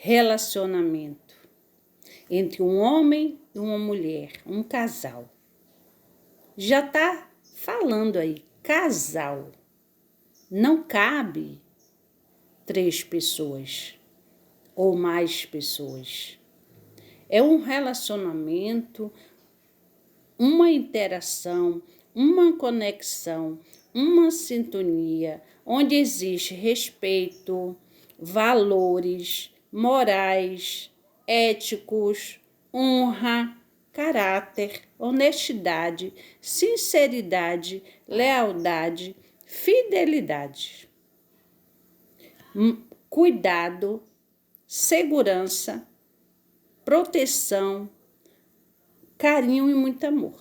relacionamento entre um homem e uma mulher, um casal. Já está falando aí, casal. Não cabe 3 pessoas ou mais pessoas. É um relacionamento, uma interação, uma conexão, uma sintonia, onde existe respeito, valores morais, éticos, honra, caráter, honestidade, sinceridade, lealdade, fidelidade, cuidado, segurança, proteção, carinho e muito amor.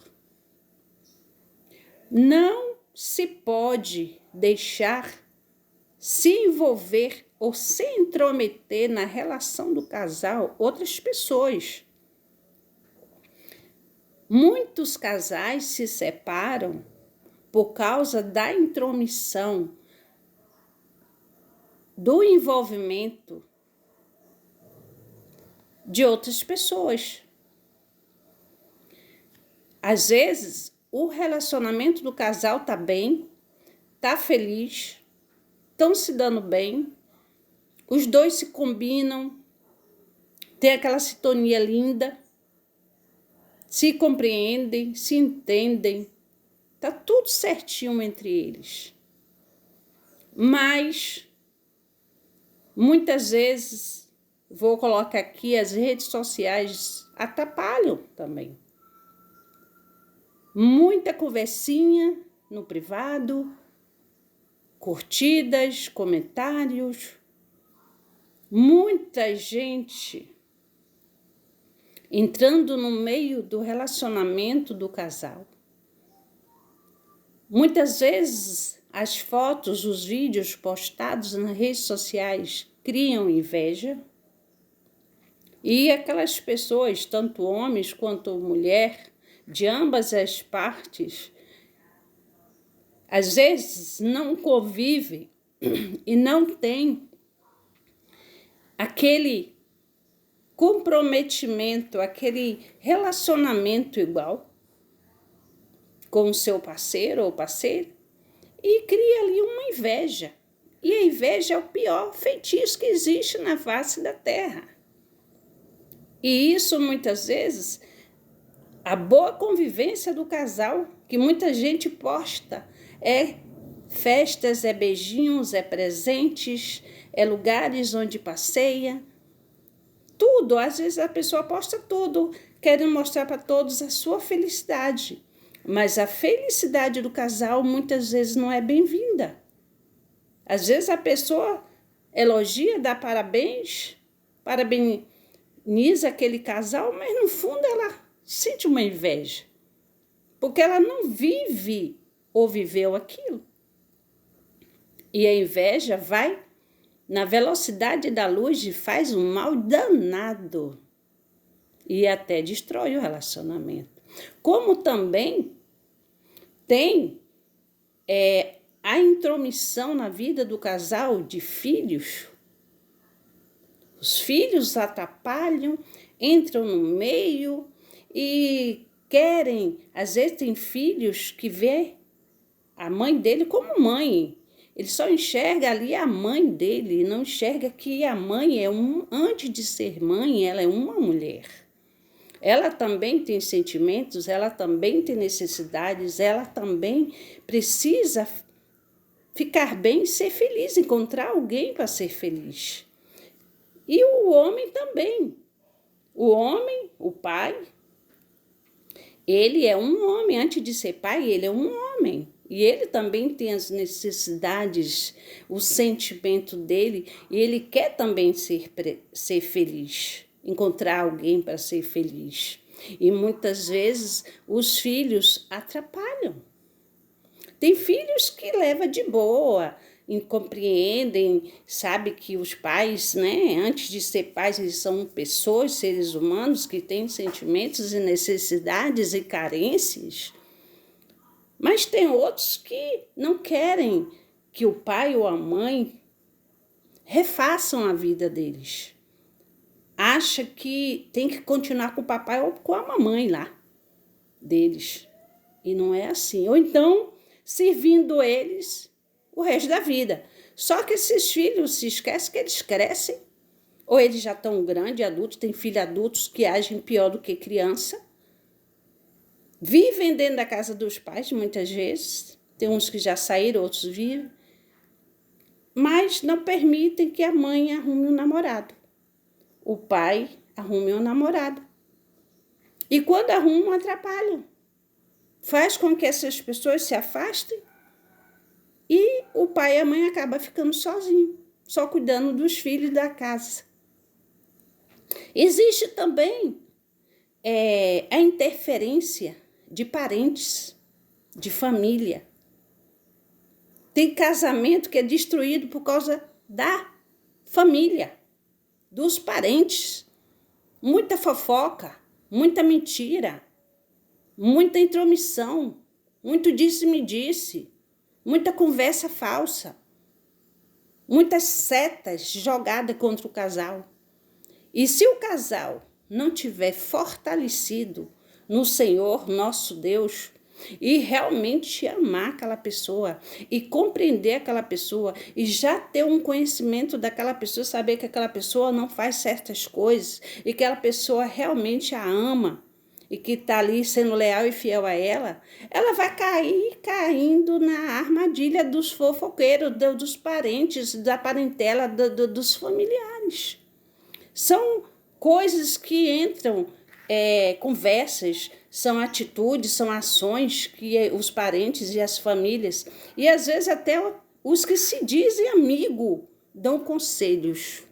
Não se pode deixar se envolver ou se intrometer na relação do casal outras pessoas. Muitos casais se separam por causa da intromissão, do envolvimento de outras pessoas. Às vezes, o relacionamento do casal está bem, está feliz, estão se dando bem, os dois se combinam, tem aquela sintonia linda, se compreendem, se entendem, está tudo certinho entre eles. Mas, muitas vezes, vou colocar aqui, as redes sociais atrapalham também. Muita conversinha no privado, curtidas, comentários, muita gente entrando no meio do relacionamento do casal. Muitas vezes as fotos, os vídeos postados nas redes sociais criam inveja e aquelas pessoas, tanto homens quanto mulher, de ambas as partes, às vezes não convivem e não tem aquele comprometimento, aquele relacionamento igual com o seu parceiro ou parceira e cria ali uma inveja. E a inveja é o pior feitiço que existe na face da terra. E isso muitas vezes, a boa convivência do casal, que muita gente posta, é festas, é beijinhos, é presentes, é lugares onde passeia, tudo. Às vezes a pessoa posta tudo, querendo mostrar para todos a sua felicidade. Mas a felicidade do casal muitas vezes não é bem-vinda. Às vezes a pessoa elogia, dá parabéns, parabeniza aquele casal, mas no fundo ela sente uma inveja, porque ela não vive ou viveu aquilo. E a inveja vai na velocidade da luz e faz um mal danado e até destrói o relacionamento. Como também tem a intromissão na vida do casal de filhos. Os filhos atrapalham, entram no meio e querem, às vezes tem filhos que vê a mãe dele como mãe. Ele só enxerga ali a mãe dele, não enxerga que a mãe antes de ser mãe, ela é uma mulher. Ela também tem sentimentos, ela também tem necessidades, ela também precisa ficar bem, ser feliz, encontrar alguém para ser feliz. E o homem também. O homem, o pai, ele é um homem, antes de ser pai, ele é um homem. E ele também tem as necessidades, o sentimento dele, e ele quer também ser feliz, encontrar alguém para ser feliz. E muitas vezes os filhos atrapalham. Tem filhos que levam de boa, compreendem, sabe que os pais, né, antes de ser pais, eles são pessoas, seres humanos que têm sentimentos e necessidades e carências. Mas tem outros que não querem que o pai ou a mãe refaçam a vida deles. acha que tem que continuar com o papai ou com a mamãe lá deles. E não é assim. Ou então, servindo eles o resto da vida. Só que esses filhos se esquecem que eles crescem. Ou eles já estão grandes, adultos, tem filhos adultos que agem pior do que criança. Vivem dentro da casa dos pais, muitas vezes. Tem uns que já saíram, outros vivem. Mas não permitem que a mãe arrume um namorado. O pai arrume um namorado. E quando arrumam, atrapalham. Faz com que essas pessoas se afastem e o pai e a mãe acabam ficando sozinhos, só cuidando dos filhos da casa. Existe também a interferência de parentes, de família. Tem casamento que é destruído por causa da família, dos parentes. Muita fofoca, muita mentira, muita intromissão, muito disse-me-disse, muita conversa falsa, muitas setas jogadas contra o casal. E se o casal não tiver fortalecido no Senhor, nosso Deus, e realmente amar aquela pessoa e compreender aquela pessoa e já ter um conhecimento daquela pessoa, saber que aquela pessoa não faz certas coisas e que aquela pessoa realmente a ama e que está ali sendo leal e fiel a ela, ela vai caindo na armadilha dos fofoqueiros, dos parentes, da parentela, dos familiares. São coisas que entram, conversas, são atitudes, são ações que os parentes e as famílias, e às vezes até os que se dizem amigo, dão conselhos.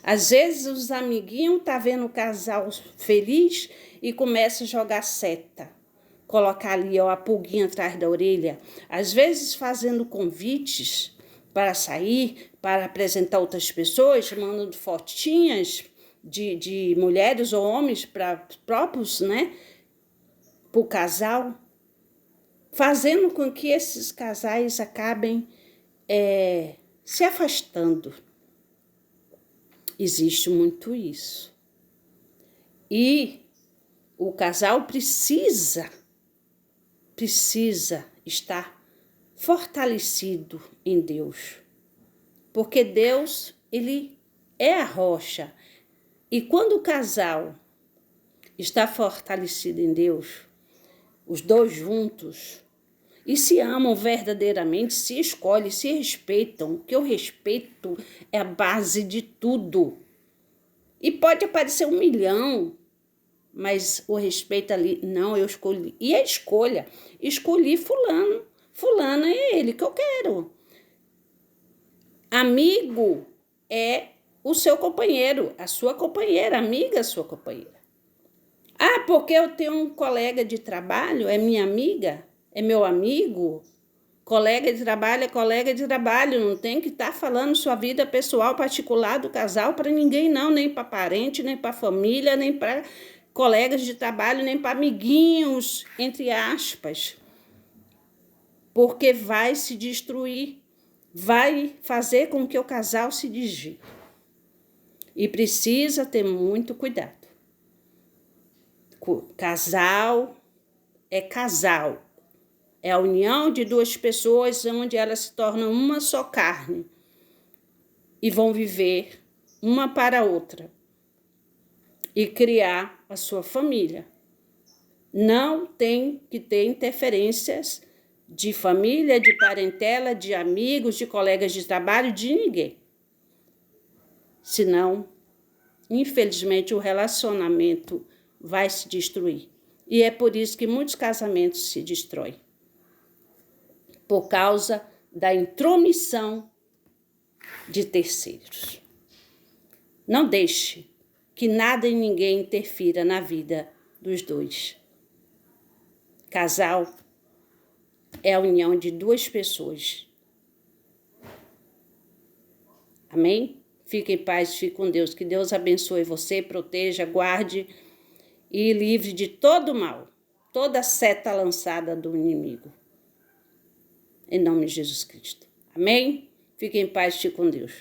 Às vezes os amiguinhos estão vendo o casal feliz e começam a jogar seta. Colocar ali a pulguinha atrás da orelha. Às vezes fazendo convites para sair, para apresentar outras pessoas, mandando fotinhas de mulheres ou homens para próprios, né? Para o casal. Fazendo com que esses casais acabem se afastando. Existe muito isso. E o casal precisa estar fortalecido em Deus. Porque Deus, ele é a rocha. E quando o casal está fortalecido em Deus, os dois juntos, e se amam verdadeiramente, se escolhem, se respeitam, que o respeito é a base de tudo. E pode aparecer 1 milhão, mas o respeito ali, não, eu escolhi. E a escolha, escolhi fulano, fulano é ele que eu quero. Amigo é o seu companheiro, a sua companheira, amiga é a sua companheira. Ah, porque eu tenho um colega de trabalho, é minha amiga, é meu amigo, colega de trabalho é colega de trabalho, não tem que estar falando sua vida pessoal, particular do casal para ninguém não, nem para parente, nem para família, nem para colegas de trabalho, nem para amiguinhos, entre aspas, porque vai se destruir, vai fazer com que o casal se desvie. E precisa ter muito cuidado. Casal, é a união de duas pessoas onde elas se tornam uma só carne e vão viver uma para a outra e criar a sua família. Não tem que ter interferências de família, de parentela, de amigos, de colegas de trabalho, de ninguém. Senão, infelizmente, o relacionamento vai se destruir. E é por isso que muitos casamentos se destroem. Por causa da intromissão de terceiros. Não deixe que nada e ninguém interfira na vida dos dois. Casal é a união de duas pessoas. Amém? Fique em paz, fique com Deus. Que Deus abençoe você, proteja, guarde e livre de todo mal, toda seta lançada do inimigo. Em nome de Jesus Cristo. Amém? Fique em paz, fique com Deus.